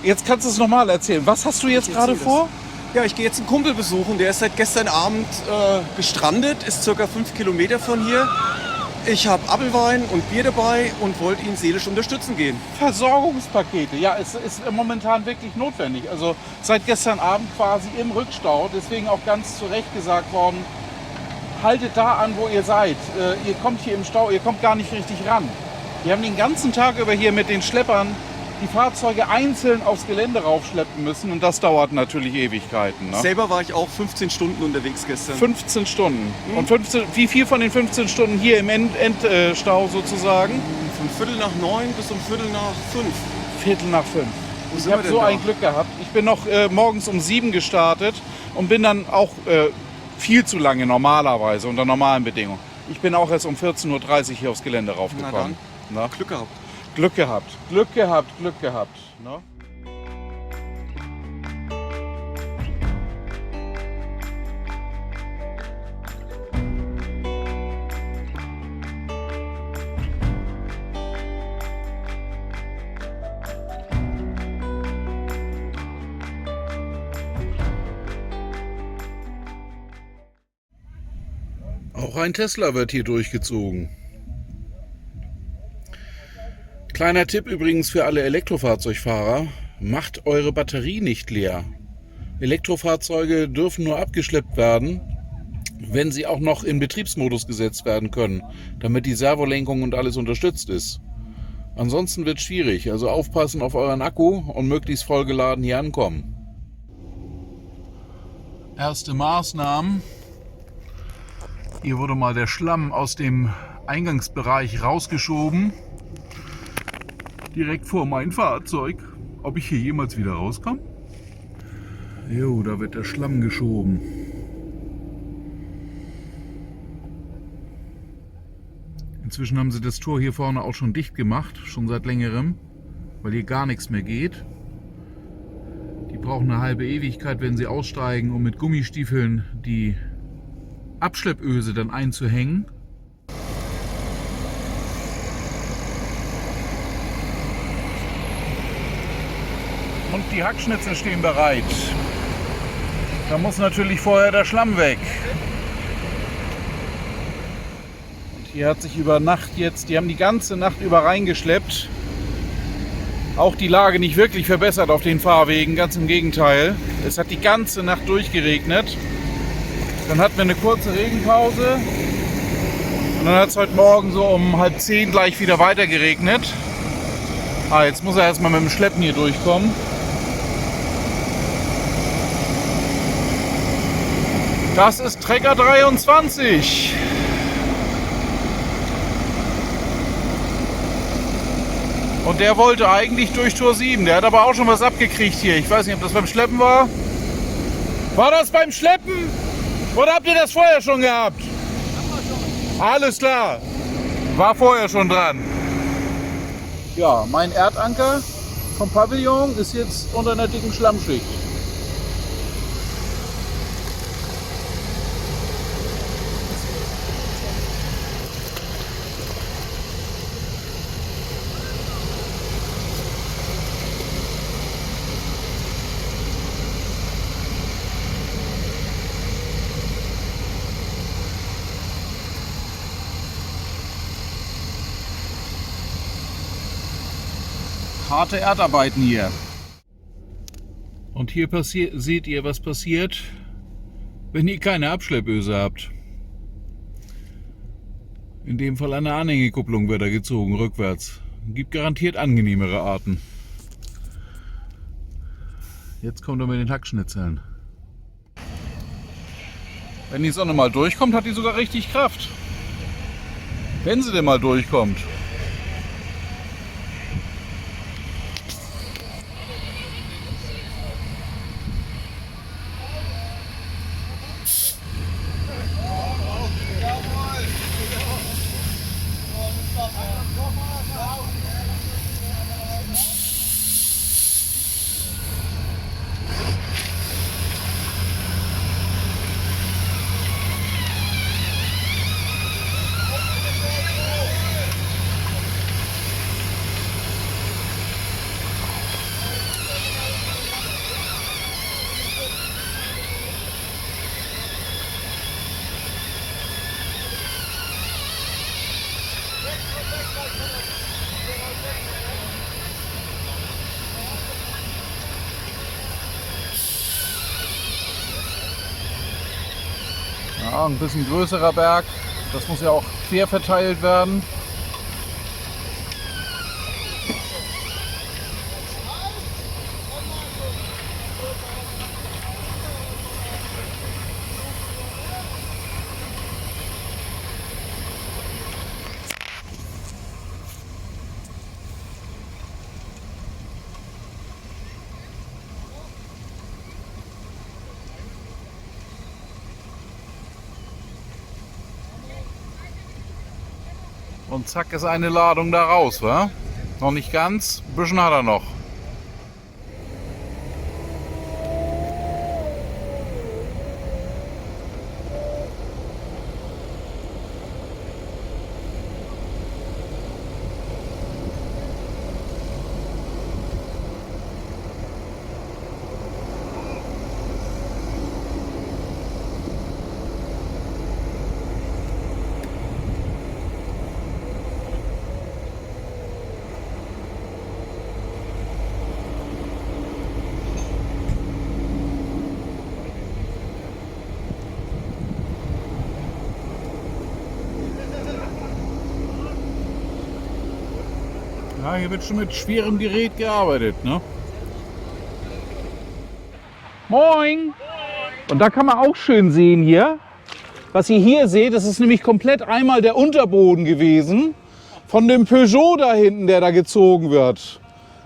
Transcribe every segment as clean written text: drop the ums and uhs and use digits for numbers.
Jetzt kannst du es nochmal erzählen. Was hast du jetzt gerade vor? Ja, ich gehe jetzt einen Kumpel besuchen, der ist seit gestern Abend gestrandet, ist circa 5 Kilometer von hier. Ich habe Apfelwein und Bier dabei und wollte ihn seelisch unterstützen gehen. Versorgungspakete. Ja, es ist momentan wirklich notwendig. Also seit gestern Abend quasi im Rückstau. Deswegen auch ganz zu Recht gesagt worden, haltet da an, wo ihr seid. Ihr kommt hier im Stau, ihr kommt gar nicht richtig ran. Wir haben den ganzen Tag über hier mit den Schleppern die Fahrzeuge einzeln aufs Gelände raufschleppen müssen und das dauert natürlich Ewigkeiten. Ne? Selber war ich auch 15 Stunden unterwegs gestern. 15 Stunden. Und wie viel von den 15 Stunden hier im Endstau sozusagen? Von Viertel nach 9 bis um Viertel nach 5. Viertel nach 5. Wo Ich sind wir habe denn so da? ein Glück gehabt. Ich bin noch morgens um 7 gestartet und bin dann auch viel zu lange normalerweise unter normalen Bedingungen. Ich bin auch erst um 14:30 Uhr hier aufs Gelände raufgekommen. Na? Glück gehabt. Glück gehabt, Glück gehabt, Glück gehabt. Ne? Auch ein Tesla wird hier durchgezogen. Kleiner Tipp übrigens für alle Elektrofahrzeugfahrer, macht eure Batterie nicht leer. Elektrofahrzeuge dürfen nur abgeschleppt werden, wenn sie auch noch in Betriebsmodus gesetzt werden können, damit die Servolenkung und alles unterstützt ist. Ansonsten wird es schwierig, also aufpassen auf euren Akku und möglichst vollgeladen hier ankommen. Erste Maßnahmen. Hier wurde mal der Schlamm aus dem Eingangsbereich rausgeschoben. Direkt vor mein Fahrzeug. Ob ich hier jemals wieder rauskomme? Jo, da wird der Schlamm geschoben. Inzwischen haben sie das Tor hier vorne auch schon dicht gemacht, schon seit längerem, weil hier gar nichts mehr geht. Die brauchen eine halbe Ewigkeit, wenn sie aussteigen, um mit Gummistiefeln die Abschleppöse dann einzuhängen. Und die Hackschnitzel stehen bereit. Da muss natürlich vorher der Schlamm weg. Und hier hat sich über Nacht jetzt, die haben die ganze Nacht über reingeschleppt. Auch die Lage nicht wirklich verbessert auf den Fahrwegen, ganz im Gegenteil. Es hat die ganze Nacht durchgeregnet. Dann hatten wir eine kurze Regenpause. Und dann hat es heute Morgen so um 9:30 gleich wieder weiter geregnet. Jetzt muss er erstmal mit dem Schleppen hier durchkommen. Das ist Trecker 23. Und der wollte eigentlich durch Tor 7. Der hat aber auch schon was abgekriegt hier. Ich weiß nicht, ob das beim Schleppen war. War das beim Schleppen? Oder habt ihr das vorher schon gehabt? Alles klar. War vorher schon dran. Ja, mein Erdanker vom Pavillon ist jetzt unter einer dicken Schlammschicht. Harte Erdarbeiten hier. Und hier seht ihr, was passiert, wenn ihr keine Abschleppöse habt. In dem Fall eine Anhängekupplung wird da gezogen, rückwärts. Gibt garantiert angenehmere Arten. Jetzt kommt er mit den Hackschnitzeln. Wenn die Sonne mal durchkommt, hat die sogar richtig Kraft. Wenn sie denn mal durchkommt. Ja, ein bisschen größerer Berg. Das muss ja auch quer verteilt werden. Und zack ist eine Ladung da raus, wa? Noch nicht ganz, ein bisschen hat er noch. Ja, hier wird schon mit schwerem Gerät gearbeitet, ne? Moin! Und da kann man auch schön sehen hier, was ihr hier seht, das ist nämlich komplett einmal der Unterboden gewesen von dem Peugeot da hinten, der da gezogen wird.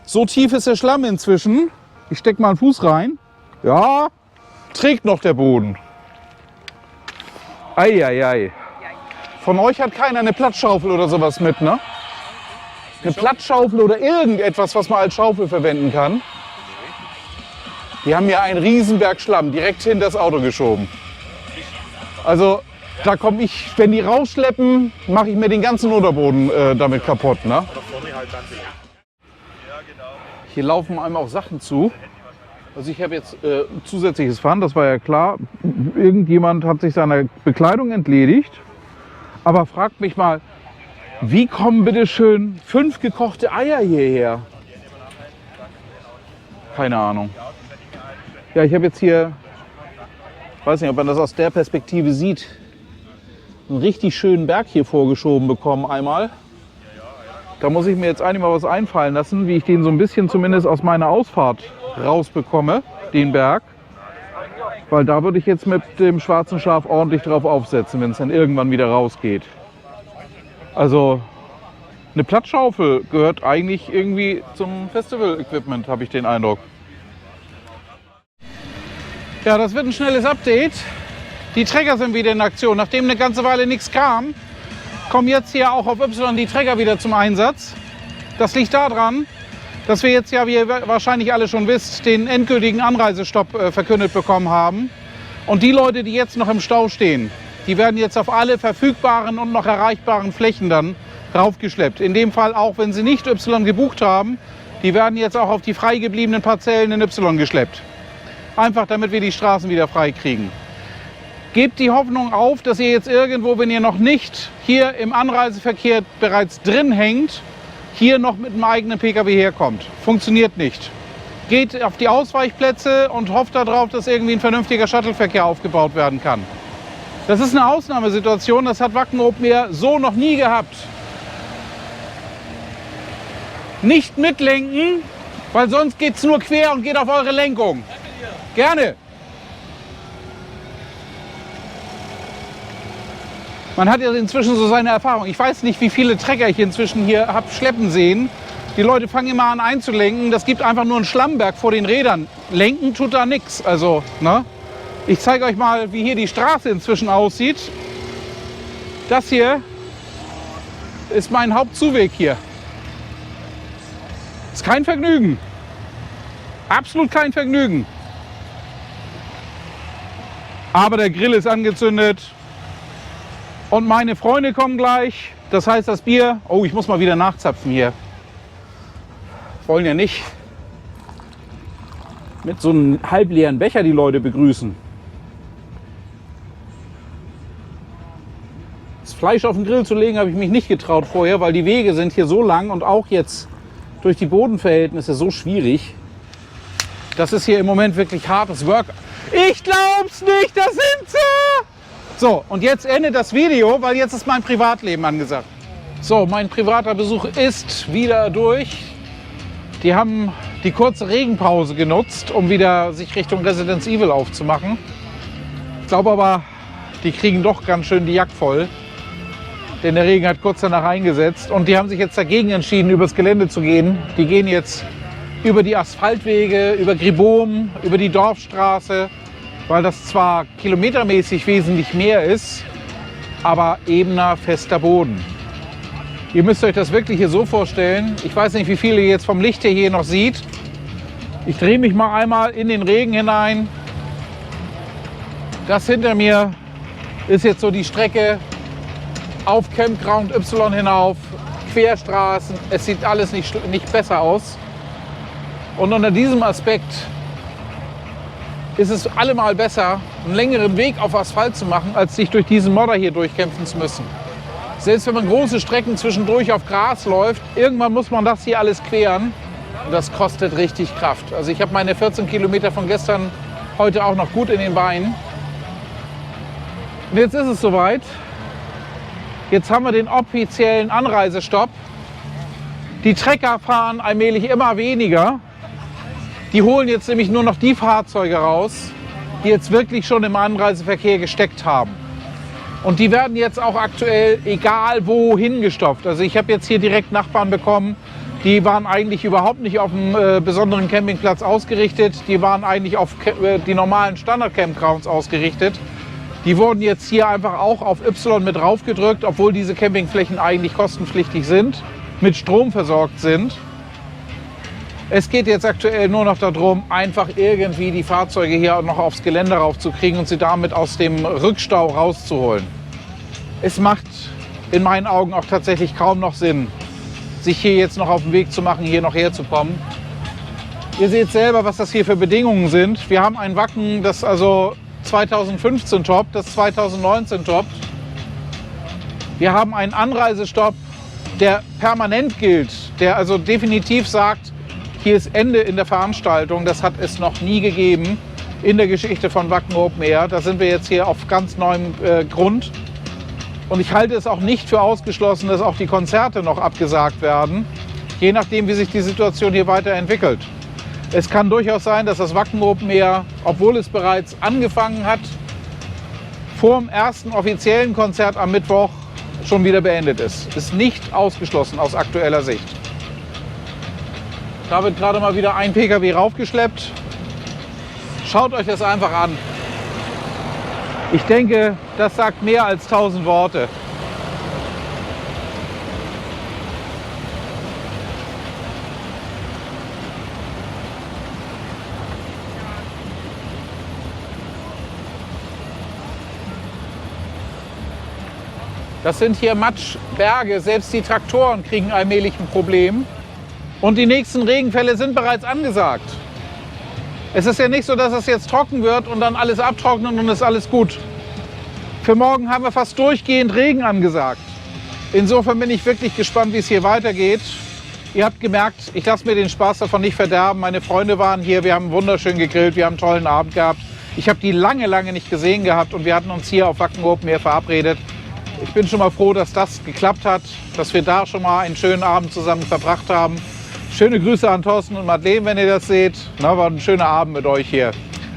So tief ist der Schlamm inzwischen. Ich stecke mal einen Fuß rein. Ja, trägt noch der Boden. Eieiei. Von euch hat keiner eine Platzschaufel oder sowas mit, ne? Eine Platzschaufel oder irgendetwas, was man als Schaufel verwenden kann. Die haben mir einen Riesenberg Schlamm direkt hinter das Auto geschoben. Also da komme ich, wenn die rausschleppen, mache ich mir den ganzen Unterboden damit kaputt. Ne? Hier laufen einem auch Sachen zu. Also ich habe jetzt zusätzliches Fahren, das war ja klar. Irgendjemand hat sich seiner Bekleidung entledigt. Aber fragt mich mal, wie kommen bitte schön 5 gekochte Eier hierher? Keine Ahnung. Ja, ich habe jetzt hier, weiß nicht, ob man das aus der Perspektive sieht, einen richtig schönen Berg hier vorgeschoben bekommen einmal. Da muss ich mir jetzt eigentlich mal was einfallen lassen, wie ich den so ein bisschen zumindest aus meiner Ausfahrt rausbekomme, den Berg. Weil da würde ich jetzt mit dem schwarzen Schaf ordentlich drauf aufsetzen, wenn es dann irgendwann wieder rausgeht. Also eine Platzschaufel gehört eigentlich irgendwie zum Festival-Equipment, habe ich den Eindruck. Ja, das wird ein schnelles Update. Die Trecker sind wieder in Aktion. Nachdem eine ganze Weile nichts kam, kommen jetzt hier auch auf Y die Trecker wieder zum Einsatz. Das liegt daran, dass wir jetzt ja, wie ihr wahrscheinlich alle schon wisst, den endgültigen Anreisestopp verkündet bekommen haben. Und die Leute, die jetzt noch im Stau stehen, die werden jetzt auf alle verfügbaren und noch erreichbaren Flächen dann raufgeschleppt. In dem Fall auch, wenn sie nicht Y gebucht haben, die werden jetzt auch auf die frei gebliebenen Parzellen in Y geschleppt. Einfach damit wir die Straßen wieder frei kriegen. Gebt die Hoffnung auf, dass ihr jetzt irgendwo, wenn ihr noch nicht hier im Anreiseverkehr bereits drin hängt, hier noch mit einem eigenen Pkw herkommt. Funktioniert nicht. Geht auf die Ausweichplätze und hofft darauf, dass irgendwie ein vernünftiger Shuttleverkehr aufgebaut werden kann. Das ist eine Ausnahmesituation, das hat Wacken Open Air so noch nie gehabt. Nicht mitlenken, weil sonst geht es nur quer und geht auf eure Lenkung. Gerne. Man hat ja inzwischen so seine Erfahrung. Ich weiß nicht, wie viele Trecker ich inzwischen hier habe schleppen sehen. Die Leute fangen immer an einzulenken. Das gibt einfach nur einen Schlammberg vor den Rädern. Lenken tut da nichts. Also, ne? Ich zeige euch mal, wie hier die Straße inzwischen aussieht. Das hier ist mein Hauptzuweg hier. Ist kein Vergnügen. Absolut kein Vergnügen. Aber der Grill ist angezündet. Und meine Freunde kommen gleich. Das heißt, das Bier... Oh, ich muss mal wieder nachzapfen hier. Wollen ja nicht mit so einem halbleeren Becher die Leute begrüßen. Das Fleisch auf den Grill zu legen, habe ich mich nicht getraut vorher, weil die Wege sind hier so lang und auch jetzt durch die Bodenverhältnisse so schwierig. Das ist hier im Moment wirklich hartes Work. Ich glaub's nicht, da sind sie! So, und jetzt endet das Video, weil jetzt ist mein Privatleben angesagt. So, mein privater Besuch ist wieder durch. Die haben die kurze Regenpause genutzt, um wieder sich Richtung Resident Evil aufzumachen. Ich glaube aber, die kriegen doch ganz schön die Jacke voll. Denn der Regen hat kurz danach eingesetzt. Und die haben sich jetzt dagegen entschieden, übers Gelände zu gehen. Die gehen jetzt über die Asphaltwege, über Gribom, über die Dorfstraße, weil das zwar kilometermäßig wesentlich mehr ist, aber ebener, fester Boden. Ihr müsst euch das wirklich hier so vorstellen. Ich weiß nicht, wie viele ihr jetzt vom Licht hier noch sieht. Ich drehe mich mal einmal in den Regen hinein. Das hinter mir ist jetzt so die Strecke auf Campground Y hinauf, Querstraßen. Es sieht alles nicht besser aus. Und unter diesem Aspekt ist es allemal besser, einen längeren Weg auf Asphalt zu machen, als sich durch diesen Modder hier durchkämpfen zu müssen. Selbst wenn man große Strecken zwischendurch auf Gras läuft, irgendwann muss man das hier alles queren. Und das kostet richtig Kraft. Also ich habe meine 14 Kilometer von gestern heute auch noch gut in den Beinen. Und jetzt ist es soweit. Jetzt haben wir den offiziellen Anreisestopp. Die Trecker fahren allmählich immer weniger. Die holen jetzt nämlich nur noch die Fahrzeuge raus, die jetzt wirklich schon im Anreiseverkehr gesteckt haben. Und die werden jetzt auch aktuell egal wohin gestopft. Also ich habe jetzt hier direkt Nachbarn bekommen, die waren eigentlich überhaupt nicht auf einem besonderen Campingplatz ausgerichtet. Die waren eigentlich auf die normalen Standard-Campgrounds ausgerichtet. Die wurden jetzt hier einfach auch auf Y mit draufgedrückt, obwohl diese Campingflächen eigentlich kostenpflichtig sind, mit Strom versorgt sind. Es geht jetzt aktuell nur noch darum, einfach irgendwie die Fahrzeuge hier noch aufs Gelände raufzukriegen und sie damit aus dem Rückstau rauszuholen. Es macht in meinen Augen auch tatsächlich kaum noch Sinn, sich hier jetzt noch auf den Weg zu machen, hier noch herzukommen. Ihr seht selber, was das hier für Bedingungen sind. Wir haben ein Wacken, das also 2015 toppt, das 2019 toppt. Wir haben einen Anreisestopp, der permanent gilt, der also definitiv sagt, hier ist Ende in der Veranstaltung. Das hat es noch nie gegeben in der Geschichte von Wacken Open Air. Da sind wir jetzt hier auf ganz neuem Grund. Und ich halte es auch nicht für ausgeschlossen, dass auch die Konzerte noch abgesagt werden, je nachdem, wie sich die Situation hier weiterentwickelt. Es kann durchaus sein, dass das Wacken Open Air, obwohl es bereits angefangen hat, vor dem ersten offiziellen Konzert am Mittwoch schon wieder beendet ist. Ist nicht ausgeschlossen aus aktueller Sicht. Da wird gerade mal wieder ein PKW raufgeschleppt. Schaut euch das einfach an. Ich denke, das sagt mehr als 1000 Worte. Das sind hier Matschberge. Selbst die Traktoren kriegen allmählich ein Problem. Und die nächsten Regenfälle sind bereits angesagt. Es ist ja nicht so, dass es jetzt trocken wird und dann alles abtrocknet und ist alles gut. Für morgen haben wir fast durchgehend Regen angesagt. Insofern bin ich wirklich gespannt, wie es hier weitergeht. Ihr habt gemerkt, ich lasse mir den Spaß davon nicht verderben. Meine Freunde waren hier, wir haben wunderschön gegrillt, wir haben einen tollen Abend gehabt. Ich habe die lange nicht gesehen gehabt und wir hatten uns hier auf Wacken Open Air verabredet. Ich bin schon mal froh, dass das geklappt hat, dass wir da schon mal einen schönen Abend zusammen verbracht haben. Schöne Grüße an Thorsten und Madeleine, wenn ihr das seht. Na, war ein schöner Abend mit euch hier.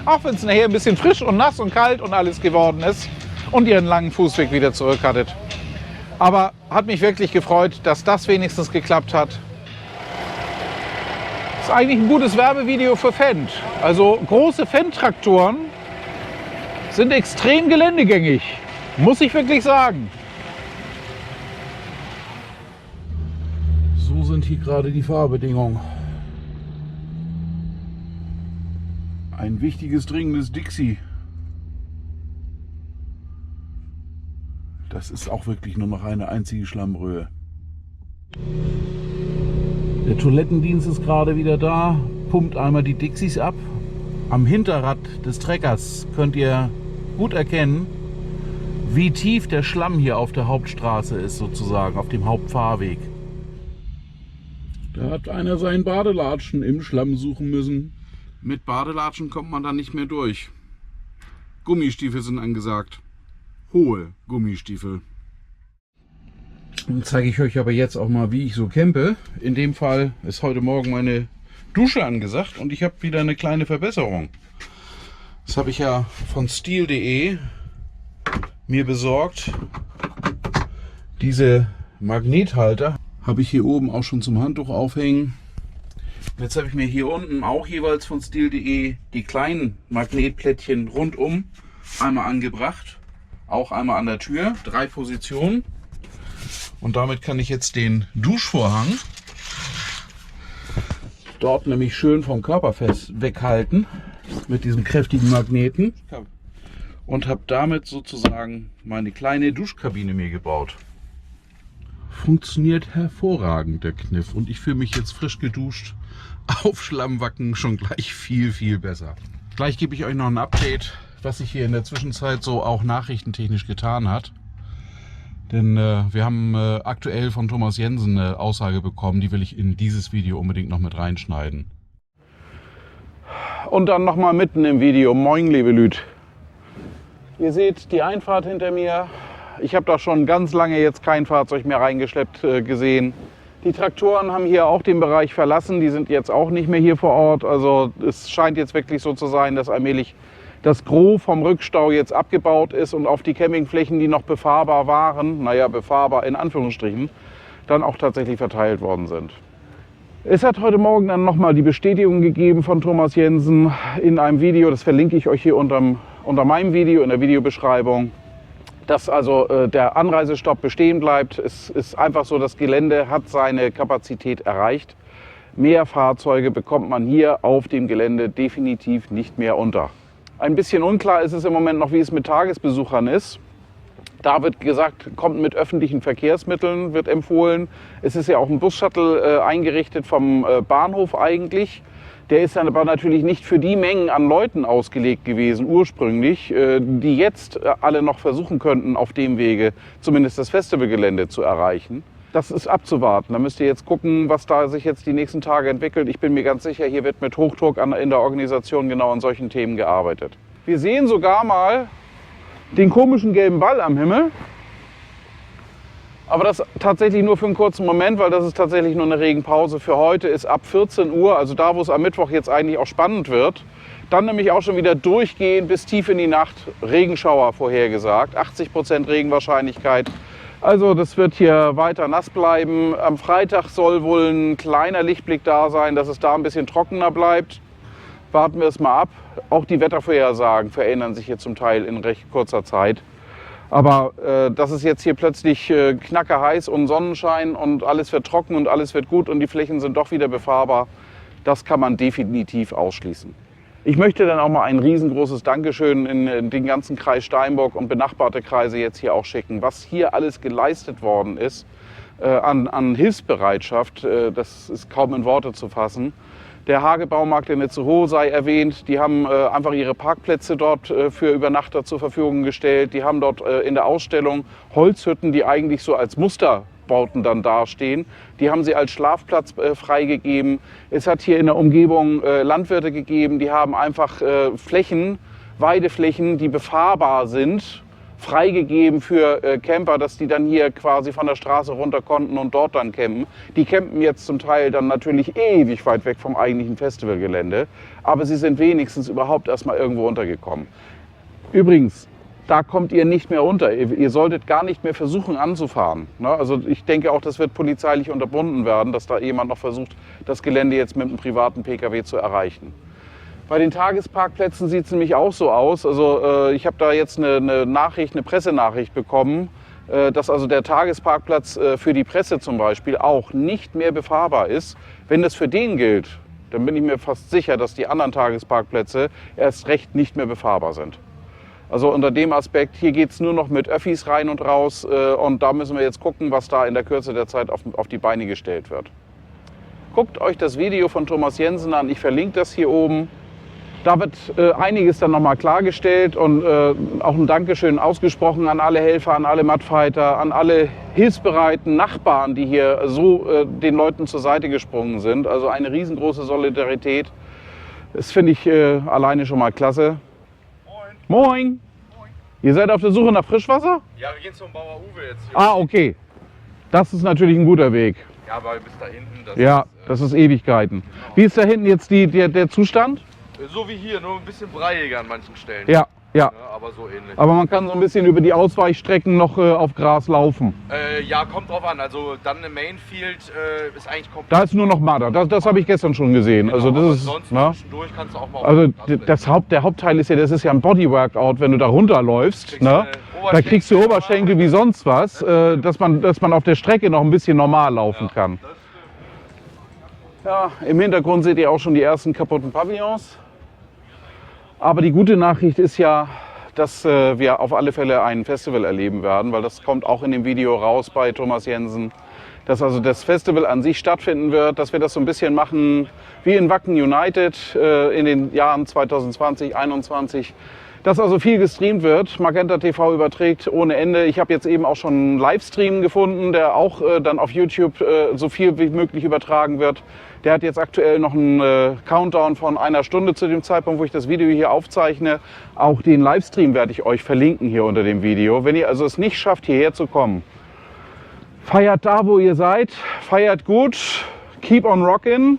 Auch wenn es nachher ein bisschen frisch und nass und kalt und alles geworden ist und ihr einen langen Fußweg wieder zurück hattet. Aber hat mich wirklich gefreut, dass das wenigstens geklappt hat. Das ist eigentlich ein gutes Werbevideo für Fendt. Also große Fendt-Traktoren sind extrem geländegängig, muss ich wirklich sagen. So sind hier gerade die Fahrbedingungen. Ein wichtiges, dringendes Dixie. Das ist auch wirklich nur noch eine einzige Schlammbrühe. Der Toilettendienst ist gerade wieder da, pumpt einmal die Dixies ab. Am Hinterrad des Treckers könnt ihr gut erkennen, wie tief der Schlamm hier auf der Hauptstraße ist, sozusagen auf dem Hauptfahrweg. Da hat einer seinen Badelatschen im Schlamm suchen müssen. Mit Badelatschen kommt man dann nicht mehr durch. Gummistiefel sind angesagt. hohe Gummistiefel. Dann zeige ich euch aber jetzt auch mal, wie ich so campe. In dem Fall ist heute Morgen meine Dusche angesagt und ich habe wieder eine kleine Verbesserung. Das habe ich ja von Stihl.de mir besorgt. Diese Magnethalter habe ich hier oben auch schon zum Handtuch aufhängen. Jetzt habe ich mir hier unten auch jeweils von Stihl.de die kleinen Magnetplättchen rundum einmal angebracht. Auch einmal an der Tür, 3 Positionen. Und damit kann ich jetzt den Duschvorhang dort nämlich schön vom Körperfest weghalten mit diesem kräftigen Magneten und habe damit sozusagen meine kleine Duschkabine mir gebaut. Funktioniert hervorragend, der Kniff, und ich fühle mich jetzt frisch geduscht auf Schlammwacken schon gleich viel besser. Gleich gebe ich euch noch ein Update, was sich hier in der Zwischenzeit so auch nachrichtentechnisch getan hat. Denn wir haben aktuell von Thomas Jensen eine Aussage bekommen, die will ich in dieses Video unbedingt noch mit reinschneiden. Und dann nochmal mitten im Video. Moin, liebe Lüd. Ihr seht die Einfahrt hinter mir. Ich habe da schon ganz lange jetzt kein Fahrzeug mehr reingeschleppt gesehen. Die Traktoren haben hier auch den Bereich verlassen. Die sind jetzt auch nicht mehr hier vor Ort. Also es scheint jetzt wirklich so zu sein, dass allmählich das Gros vom Rückstau jetzt abgebaut ist und auf die Campingflächen, die noch befahrbar waren, naja, befahrbar in Anführungsstrichen, dann auch tatsächlich verteilt worden sind. Es hat heute Morgen dann nochmal die Bestätigung gegeben von Thomas Jensen in einem Video, das verlinke ich euch hier unter meinem Video in der Videobeschreibung, dass also der Anreisestopp bestehen bleibt. Es ist einfach so, das Gelände hat seine Kapazität erreicht. Mehr Fahrzeuge bekommt man hier auf dem Gelände definitiv nicht mehr unter. Ein bisschen unklar ist es im Moment noch, wie es mit Tagesbesuchern ist. Da wird gesagt, kommt mit öffentlichen Verkehrsmitteln, wird empfohlen. Es ist ja auch ein Bus-Shuttle eingerichtet vom Bahnhof eigentlich. Der ist dann aber natürlich nicht für die Mengen an Leuten ausgelegt gewesen ursprünglich, die jetzt alle noch versuchen könnten, auf dem Wege zumindest das Festivalgelände zu erreichen. Das ist abzuwarten. Da müsst ihr jetzt gucken, was da sich jetzt die nächsten Tage entwickelt. Ich bin mir ganz sicher, hier wird mit Hochdruck in der Organisation genau an solchen Themen gearbeitet. Wir sehen sogar mal den komischen gelben Ball am Himmel. Aber das tatsächlich nur für einen kurzen Moment, weil das ist tatsächlich nur eine Regenpause. Für heute ist ab 14 Uhr, also da, wo es am Mittwoch jetzt eigentlich auch spannend wird, dann nämlich auch schon wieder durchgehend bis tief in die Nacht Regenschauer vorhergesagt. 80% Regenwahrscheinlichkeit. Also das wird hier weiter nass bleiben. Am Freitag soll wohl ein kleiner Lichtblick da sein, dass es da ein bisschen trockener bleibt. Warten wir es mal ab. Auch die Wettervorhersagen verändern sich hier zum Teil in recht kurzer Zeit. Aber dass es jetzt hier plötzlich knackerheiß und Sonnenschein und alles wird trocken und alles wird gut und die Flächen sind doch wieder befahrbar, das kann man definitiv ausschließen. Ich möchte dann auch mal ein riesengroßes Dankeschön in den ganzen Kreis Steinburg und benachbarte Kreise jetzt hier auch schicken. Was hier alles geleistet worden ist an Hilfsbereitschaft, das ist kaum in Worte zu fassen. Der Hage-Baumarkt in Itzehoe sei erwähnt. Die haben einfach ihre Parkplätze dort für Übernachter zur Verfügung gestellt. Die haben dort in der Ausstellung Holzhütten, die eigentlich so als Musterbauten dann dastehen. Die haben sie als Schlafplatz freigegeben. Es hat hier in der Umgebung Landwirte gegeben, die haben einfach Flächen, Weideflächen, die befahrbar sind, freigegeben für Camper, dass die dann hier quasi von der Straße runter konnten und dort dann campen. Die campen jetzt zum Teil dann natürlich ewig weit weg vom eigentlichen Festivalgelände, aber sie sind wenigstens überhaupt erstmal irgendwo untergekommen. Übrigens, da kommt ihr nicht mehr unter. Ihr solltet gar nicht mehr versuchen anzufahren. Also ich denke auch, das wird polizeilich unterbunden werden, dass da jemand noch versucht, das Gelände jetzt mit einem privaten Pkw zu erreichen. Bei den Tagesparkplätzen sieht es nämlich auch so aus. Also ich habe da jetzt eine Pressenachricht bekommen, dass also der Tagesparkplatz für die Presse zum Beispiel auch nicht mehr befahrbar ist. Wenn das für den gilt, dann bin ich mir fast sicher, dass die anderen Tagesparkplätze erst recht nicht mehr befahrbar sind. Also unter dem Aspekt, hier geht es nur noch mit Öffis rein und raus und da müssen wir jetzt gucken, was da in der Kürze der Zeit auf die Beine gestellt wird. Guckt euch das Video von Thomas Jensen an, ich verlinke das hier oben. Da wird einiges dann nochmal klargestellt und auch ein Dankeschön ausgesprochen an alle Helfer, an alle Mudfighter, an alle hilfsbereiten Nachbarn, die hier so den Leuten zur Seite gesprungen sind. Also eine riesengroße Solidarität. Das finde ich alleine schon mal klasse. Moin! Moin! Ihr seid auf der Suche nach Frischwasser? Ja, wir gehen zum Bauer Uwe jetzt. Hier. Ah, okay. Das ist natürlich ein guter Weg. Ja, weil bis da hinten, Das ist Ewigkeiten. Wie ist da hinten jetzt der Zustand? so wie hier, nur ein bisschen breiiger an manchen Stellen. Ja. Ne, aber so ähnlich. Aber man kann so ein bisschen über die Ausweichstrecken noch auf Gras laufen. Ja, kommt drauf an. Also dann im Mainfield ist eigentlich komplett. Da ist nur noch Mader. Das habe ich gestern schon gesehen. Genau, also das aber ist. sonst Na? zwischendurch kannst du auch mal. Also auf Gras der Hauptteil ist ja, das ist ja ein Bodyworkout, wenn du da runterläufst. Ne? Da kriegst du Oberschenkel wie sonst was, dass man auf der Strecke noch ein bisschen normal laufen kann. Ja, im Hintergrund seht ihr auch schon die ersten kaputten Pavillons. Aber die gute Nachricht ist ja, dass wir auf alle Fälle ein Festival erleben werden, weil das kommt auch in dem Video raus bei Thomas Jensen, dass also das Festival an sich stattfinden wird, dass wir das so ein bisschen machen wie in Wacken United in den Jahren 2020, 2021. Dass also viel gestreamt wird. Magenta TV überträgt ohne Ende. Ich habe jetzt eben auch schon einen Livestream gefunden, der auch dann auf YouTube so viel wie möglich übertragen wird. Der hat jetzt aktuell noch einen Countdown von 1 Stunde zu dem Zeitpunkt, wo ich das Video hier aufzeichne. Auch den Livestream werde ich euch verlinken hier unter dem Video. Wenn ihr also es nicht schafft, hierher zu kommen, feiert da, wo ihr seid. Feiert gut. Keep on rockin'.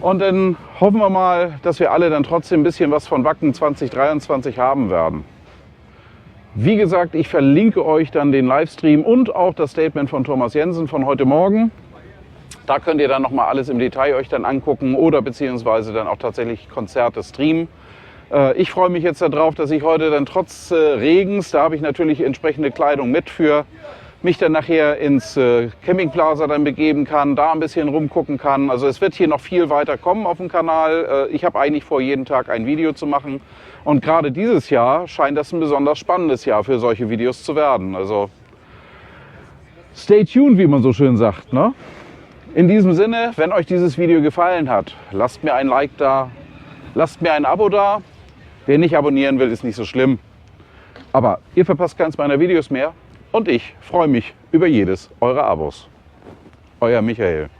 Und dann hoffen wir mal, dass wir alle dann trotzdem ein bisschen was von Wacken 2023 haben werden. Wie gesagt, ich verlinke euch dann den Livestream und auch das Statement von Thomas Jensen von heute Morgen. Da könnt ihr dann nochmal alles im Detail euch dann angucken oder beziehungsweise dann auch tatsächlich Konzerte streamen. Ich freue mich jetzt darauf, dass ich heute dann trotz Regens, da habe ich natürlich entsprechende Kleidung mit für, mich dann nachher ins Campingplaza dann begeben kann, da ein bisschen rumgucken kann. Also es wird hier noch viel weiter kommen auf dem Kanal. Ich habe eigentlich vor, jeden Tag ein Video zu machen. Und gerade dieses Jahr scheint das ein besonders spannendes Jahr für solche Videos zu werden. Also stay tuned, wie man so schön sagt, ne? In diesem Sinne, wenn euch dieses Video gefallen hat, lasst mir ein Like da, lasst mir ein Abo da. Wer nicht abonnieren will, ist nicht so schlimm. Aber ihr verpasst keins meiner Videos mehr. Und ich freue mich über jedes eurer Abos. Euer Michael.